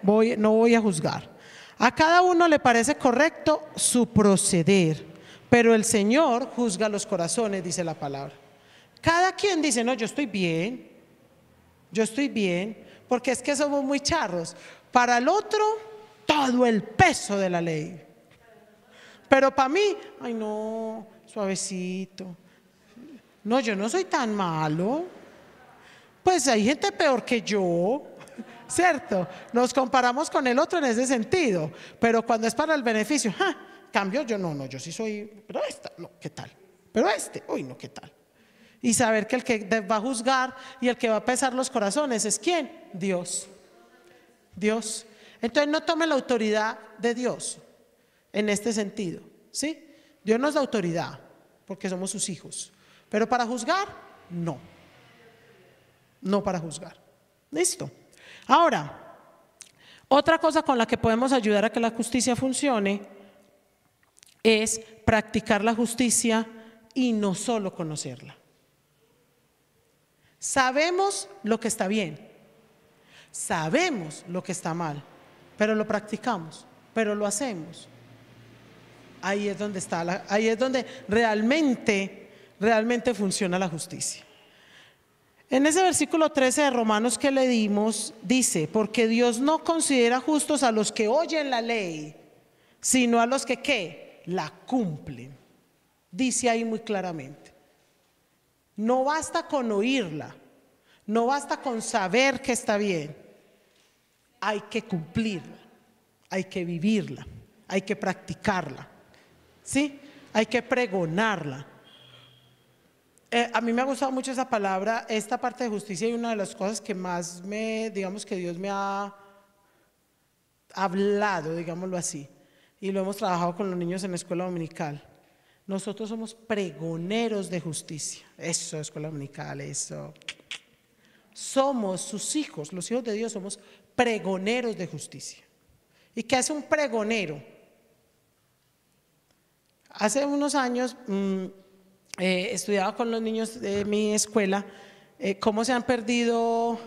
no voy a juzgar. A cada uno le parece correcto su proceder, pero el Señor juzga los corazones, dice la palabra. Cada quien dice, no, yo estoy bien, porque es que somos muy charros. Para el otro, todo el peso de la ley. Pero para mí, ay no, suavecito. No, yo no soy tan malo. Pues hay gente peor que yo, ¿cierto? Nos comparamos con el otro en ese sentido. Pero cuando es para el beneficio, cambio yo no, yo sí soy, pero no, ¿qué tal? Pero uy, no, ¿qué tal? Y saber que el que va a juzgar y el que va a pesar los corazones es ¿quién? Dios. Entonces no tome la autoridad de Dios en este sentido, ¿sí? Dios nos da autoridad porque somos sus hijos, pero para juzgar, no para juzgar. ¿Listo? Ahora, otra cosa con la que podemos ayudar a que la justicia funcione es practicar la justicia y no solo conocerla. Sabemos lo que está bien, sabemos lo que está mal, pero lo practicamos, pero lo hacemos. Ahí es donde realmente realmente funciona la justicia. En ese versículo 13 de Romanos que leímos, dice, porque Dios no considera justos a los que oyen la ley, sino a los que ¿qué? La cumplen. Dice ahí muy claramente. No basta con oírla, no basta con saber que está bien, hay que cumplirla, hay que vivirla, hay que practicarla, ¿sí? Hay que pregonarla. A mí me ha gustado mucho esa palabra, esta parte de justicia, y una de las cosas que más digamos que Dios me ha hablado, digámoslo así, y lo hemos trabajado con los niños en la escuela dominical. Nosotros somos pregoneros de justicia. Eso, escuela dominical, eso. Somos sus hijos, los hijos de Dios, somos pregoneros de justicia. ¿Y qué hace un pregonero? Hace unos años estudiaba con los niños de mi escuela cómo se han perdido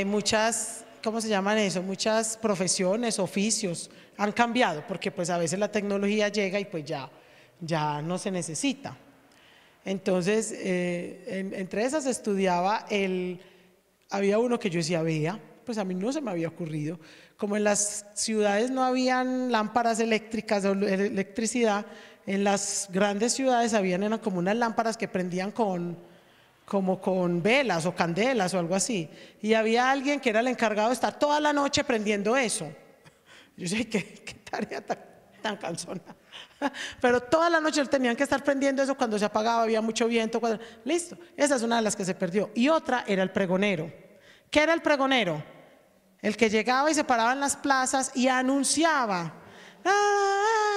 muchas, ¿cómo se llaman eso? Muchas profesiones, oficios, han cambiado porque pues a veces la tecnología llega y pues ya no se necesita. Entonces, entre esas estudiaba había uno que yo decía, vea, pues a mí no se me había ocurrido, como en las ciudades no habían lámparas eléctricas o electricidad, en las grandes ciudades eran como unas lámparas que prendían como con velas o candelas o algo así, y había alguien que era el encargado de estar toda la noche prendiendo eso. Yo sé qué tarea tan cansona, pero toda la noche tenían que estar prendiendo eso cuando se apagaba, había mucho viento, listo, esa es una de las que se perdió. Y otra era el pregonero. ¿Qué era el pregonero? El que llegaba y se paraba en las plazas y anunciaba.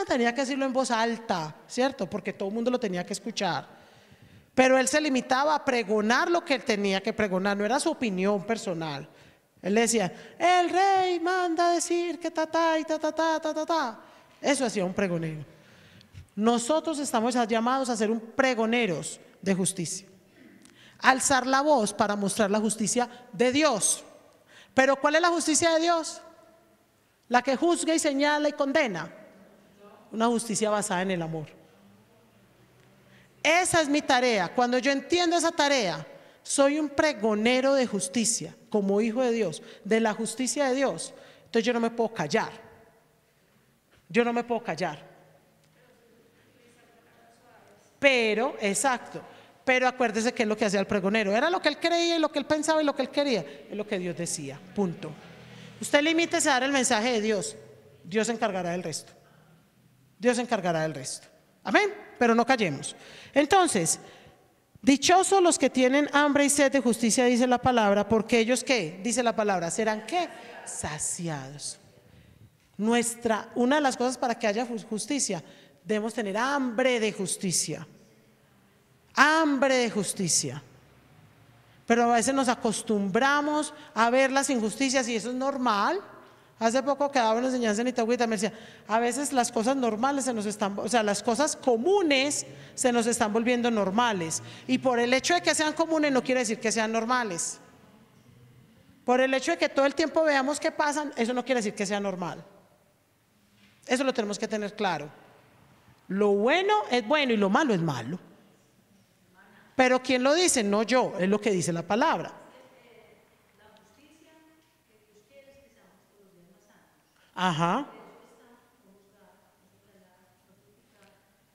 Tenía que decirlo en voz alta, ¿cierto? Porque todo el mundo lo tenía que escuchar. Pero él se limitaba a pregonar lo que él tenía que pregonar, no era su opinión personal. Él decía, el rey manda decir que y ta. Eso hacía un pregonero. Nosotros estamos llamados a ser pregoneros de justicia. Alzar la voz para mostrar la justicia de Dios. Pero ¿cuál es la justicia de Dios? La que juzga y señala y condena. Una justicia basada en el amor. Esa es mi tarea. Cuando yo entiendo esa tarea, soy un pregonero de justicia, como hijo de Dios, de la justicia de Dios. Entonces yo no me puedo callar. Yo no me puedo callar. Pero, exacto, pero acuérdese que es lo que hacía el pregonero. Era lo que él creía y lo que él pensaba y lo que él quería. Es lo que Dios decía, punto. Usted limítese a dar el mensaje de Dios. Dios se encargará del resto. Dios se encargará del resto. Amén, pero no callemos. Entonces, dichosos los que tienen hambre y sed de justicia, dice la palabra, porque ellos, ¿qué? Dice la palabra, serán ¿qué? Saciados. Una de las cosas para que haya justicia, debemos tener hambre de justicia. Hambre de justicia. Pero a veces nos acostumbramos a ver las injusticias y eso es normal. Hace poco quedaba una enseñanza en Itagüita, me decía, a veces las cosas normales las cosas comunes se nos están volviendo normales. Y por el hecho de que sean comunes no quiere decir que sean normales. Por el hecho de que todo el tiempo veamos qué pasan, eso no quiere decir que sea normal. Eso lo tenemos que tener claro. Lo bueno es bueno y lo malo es malo. Pero ¿quién lo dice? No yo, es lo que dice la palabra. Ajá.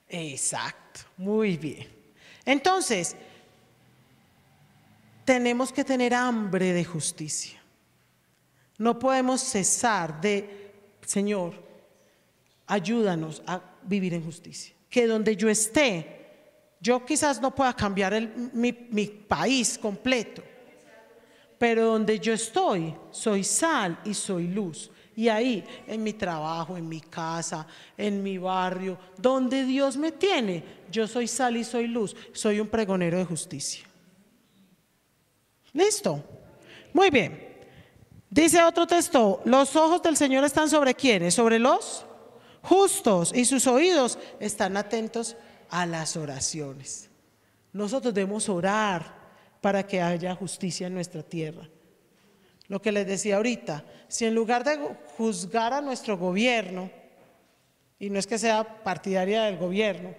Exacto, muy bien. Entonces, tenemos que tener hambre de justicia. No podemos cesar Señor, ayúdanos a vivir en justicia. Que donde yo esté, yo quizás no pueda cambiar mi país completo, pero donde yo estoy, soy sal y soy luz. Y ahí, en mi trabajo, en mi casa, en mi barrio, donde Dios me tiene, yo soy sal y soy luz, soy un pregonero de justicia. ¿Listo? Muy bien. Dice otro texto, los ojos del Señor están sobre ¿quiénes? Sobre los justos, y sus oídos están atentos a las oraciones. Nosotros debemos orar para que haya justicia en nuestra tierra. Lo que les decía ahorita, si en lugar de juzgar a nuestro gobierno, y no es que sea partidaria del gobierno,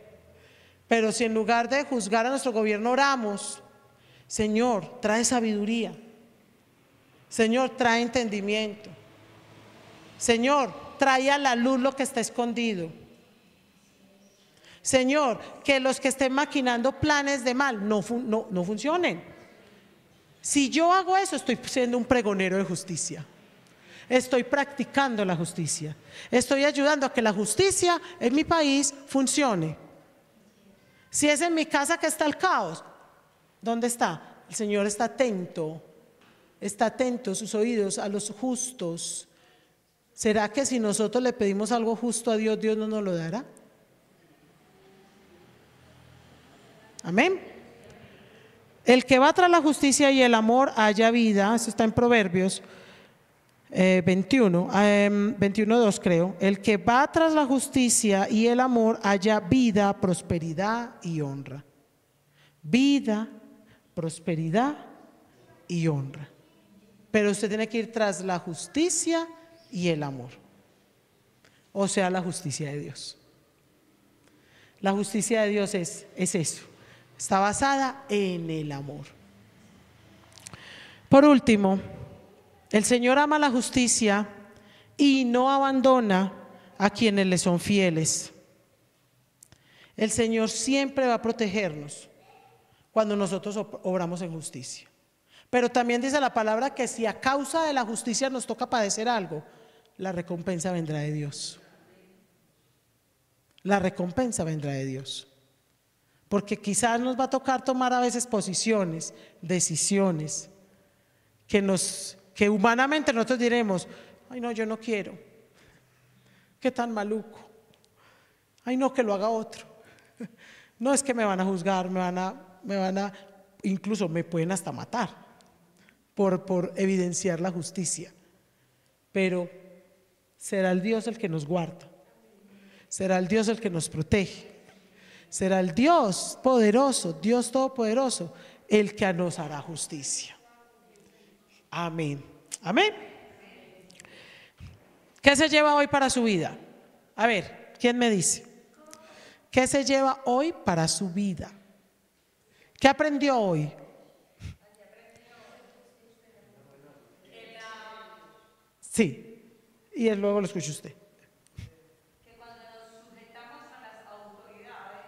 Pero si en lugar de juzgar a nuestro gobierno oramos, Señor, trae sabiduría. Señor, trae entendimiento. Señor, trae a la luz lo que está escondido. Señor, que los que estén maquinando planes de mal no funcionen. Si yo hago eso, estoy siendo un pregonero de justicia. Estoy practicando la justicia. Estoy ayudando a que la justicia en mi país funcione. Si es en mi casa que está el caos, ¿dónde está? El Señor está atento sus oídos a los justos. ¿Será que si nosotros le pedimos algo justo a Dios, Dios no nos lo dará? Amén. El que va tras la justicia y el amor halla vida. Eso está en Proverbios 21:2 creo. El que va tras la justicia y el amor halla vida, prosperidad y honra. Vida, prosperidad y honra. Pero usted tiene que ir tras la justicia y el amor. O sea, la justicia de Dios. La justicia de Dios es eso. Está basada en el amor. Por último, el Señor ama la justicia y no abandona a quienes le son fieles. El Señor siempre va a protegernos cuando nosotros obramos en justicia. Pero también dice la palabra que si a causa de la justicia nos toca padecer algo, la recompensa vendrá de Dios. La recompensa vendrá de Dios. Porque quizás nos va a tocar tomar a veces posiciones, decisiones, que humanamente nosotros diremos: ay no, yo no quiero, qué tan maluco, ay no, que lo haga otro, no, es que me van a juzgar, incluso me pueden hasta matar por evidenciar la justicia. Pero será el Dios el que nos guarda, será el Dios el que nos protege, será el Dios poderoso, Dios todopoderoso, el que nos hará justicia. Amén. Amén. ¿Qué se lleva hoy para su vida? A ver, ¿quién me dice? ¿Qué se lleva hoy para su vida? ¿Qué aprendió hoy? Sí, y luego lo escucha usted. Que cuando nos sujetamos a las autoridades,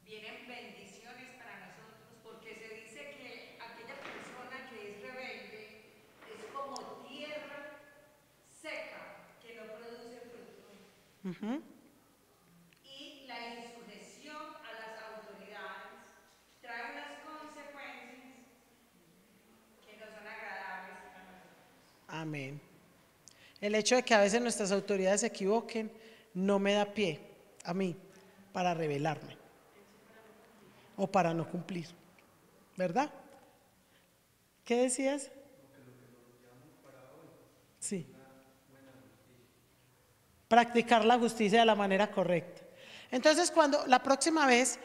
vienen bendiciones para nosotros, porque se dice que aquella persona que es rebelde es como tierra seca que no produce fruto. Y la insujeción a las autoridades trae unas consecuencias que no son agradables para nosotros. Amén. El hecho de que a veces nuestras autoridades se equivoquen no me da pie a mí para rebelarme o para no cumplir, ¿verdad? ¿Qué decías? Sí. Practicar la justicia de la manera correcta. Entonces, cuando la próxima vez,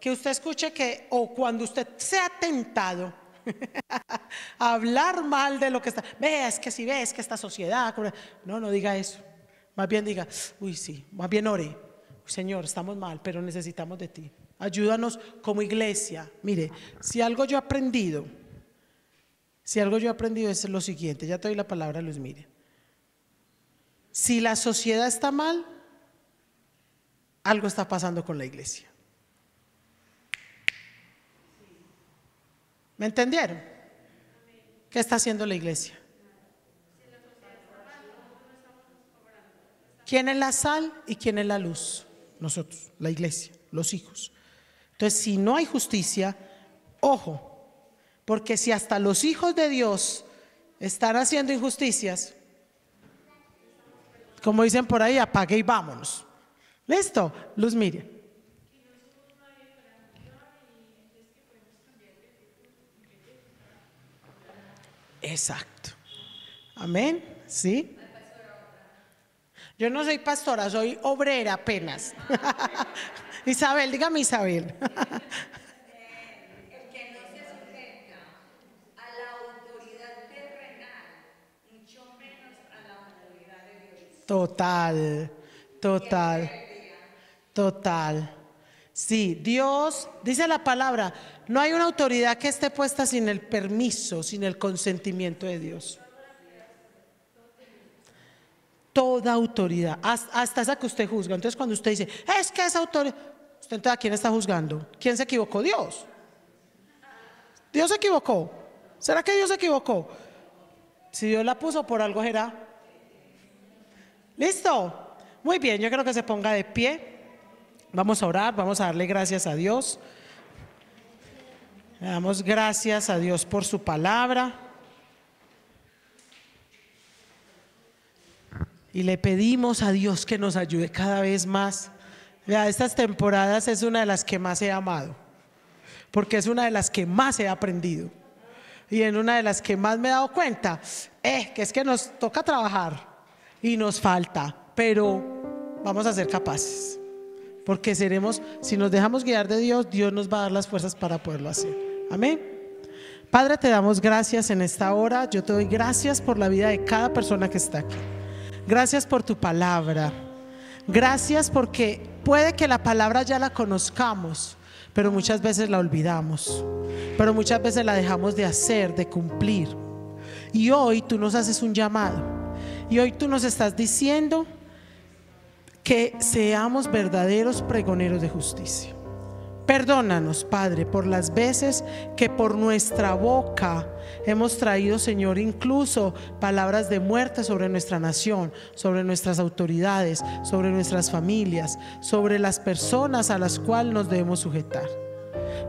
que usted escuche o cuando usted sea tentado a hablar mal de lo que está, ves que si ves que esta sociedad, no diga eso. Más bien diga: uy, sí, más bien ore: Señor, estamos mal, pero necesitamos de ti. Ayúdanos como iglesia. Mire, si algo yo he aprendido es lo siguiente. Ya te doy la palabra, Luis. Mire, si la sociedad está mal, algo está pasando con la iglesia. ¿Me entendieron? ¿Qué está haciendo la iglesia? ¿Quién es la sal y quién es la luz? Nosotros, la iglesia, los hijos. Entonces, si no hay justicia, ojo, porque si hasta los hijos de Dios están haciendo injusticias, como dicen por ahí, apague y vámonos. ¿Listo? Luz Miriam. Exacto. Amén. ¿Sí? Yo no soy pastora, soy obrera apenas. Isabel, dígame, Isabel. El que no se sujeta a la autoridad terrenal, mucho menos a la autoridad de Dios. Total. Total. Sí, Dios, dice la palabra, no hay una autoridad que esté puesta sin el permiso, sin el consentimiento de Dios. Toda autoridad, hasta esa que usted juzga. Entonces cuando usted dice, es que esa autoridad, ¿usted entonces a quién está juzgando? ¿Quién se equivocó? Dios. Dios se equivocó. ¿Será que Dios se equivocó? Si Dios la puso, por algo será. ¿Listo? Muy bien, yo creo que se ponga de pie. Vamos a orar, vamos a darle gracias a Dios. Le damos gracias a Dios por su palabra. Y le pedimos a Dios que nos ayude cada vez más. Vea, estas temporadas es una de las que más he amado, porque es una de las que más he aprendido. Y en una de las que más me he dado cuenta, que es que nos toca trabajar y nos falta, pero vamos a ser capaces. Porque seremos, si nos dejamos guiar de Dios, Dios nos va a dar las fuerzas para poderlo hacer. Amén. Padre, te damos gracias en esta hora. Yo te doy gracias por la vida de cada persona que está aquí. Gracias por tu palabra. Gracias porque puede que la palabra ya la conozcamos, pero muchas veces la olvidamos. Pero muchas veces la dejamos de hacer, de cumplir. Y hoy tú nos haces un llamado. Y hoy tú nos estás diciendo que seamos verdaderos pregoneros de justicia. Perdónanos, Padre, por las veces que por nuestra boca hemos traído, Señor, incluso palabras de muerte sobre nuestra nación, sobre nuestras autoridades, sobre nuestras familias, sobre las personas a las cuales nos debemos sujetar.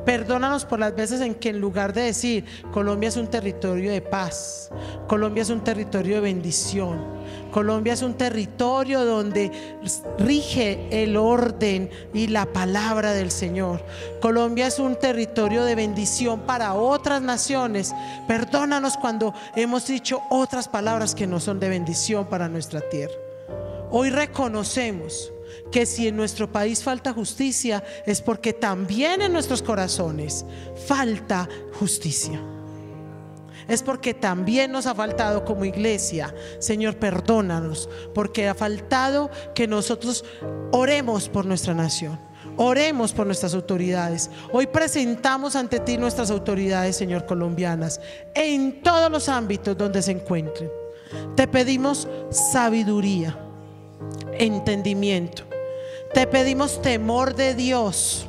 Perdónanos por las veces en que en lugar de decir Colombia es un territorio de paz, Colombia es un territorio de bendición, Colombia es un territorio donde rige el orden y la palabra del Señor, Colombia es un territorio de bendición para otras naciones, perdónanos cuando hemos dicho otras palabras que no son de bendición para nuestra tierra. Hoy reconocemos que si en nuestro país falta justicia, es porque también en nuestros corazones falta justicia. Es porque también nos ha faltado como iglesia. Señor, perdónanos, porque ha faltado que nosotros oremos por nuestra nación, oremos por nuestras autoridades. Hoy presentamos ante ti nuestras autoridades, Señor, colombianas, en todos los ámbitos donde se encuentren. Te pedimos sabiduría, entendimiento. Te pedimos temor de Dios.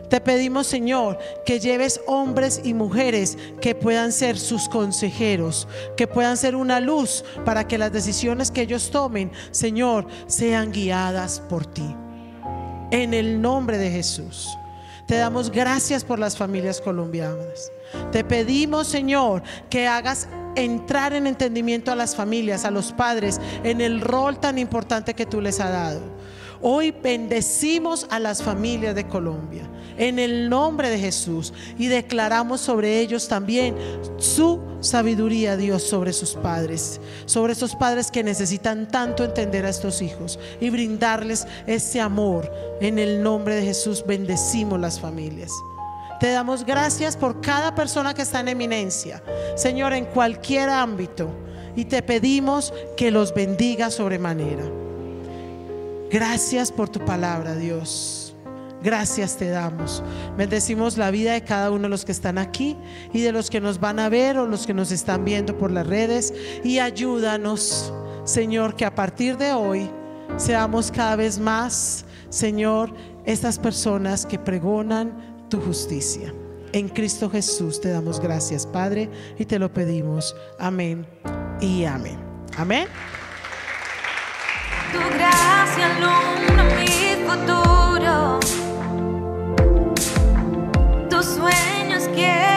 Te pedimos, Señor, que lleves hombres y mujeres que puedan ser sus consejeros, que puedan ser una luz para que las decisiones que ellos tomen, Señor, sean guiadas por ti. En el nombre de Jesús. Te damos gracias por las familias colombianas. Te pedimos, Señor, que hagas entrar en entendimiento a las familias, a los padres, en el rol tan importante que tú les has dado. Hoy bendecimos a las familias de Colombia en el nombre de Jesús y declaramos sobre ellos también su sabiduría, Dios, sobre sus padres, sobre esos padres que necesitan tanto entender a estos hijos y brindarles ese amor. En el nombre de Jesús bendecimos las familias. Te damos gracias por cada persona que está en eminencia, Señor, en cualquier ámbito, y te pedimos que los bendiga sobremanera. Gracias por tu palabra, Dios. Gracias te damos. Bendecimos la vida de cada uno de los que están aquí y de los que nos van a ver o los que nos están viendo por las redes. Y ayúdanos, Señor, que a partir de hoy seamos cada vez más, Señor, estas personas que pregonan tu justicia. En Cristo Jesús te damos gracias, Padre, y te lo pedimos. Amén y amén. Amén. Tu gracia alumbra mi futuro, tus sueños quiero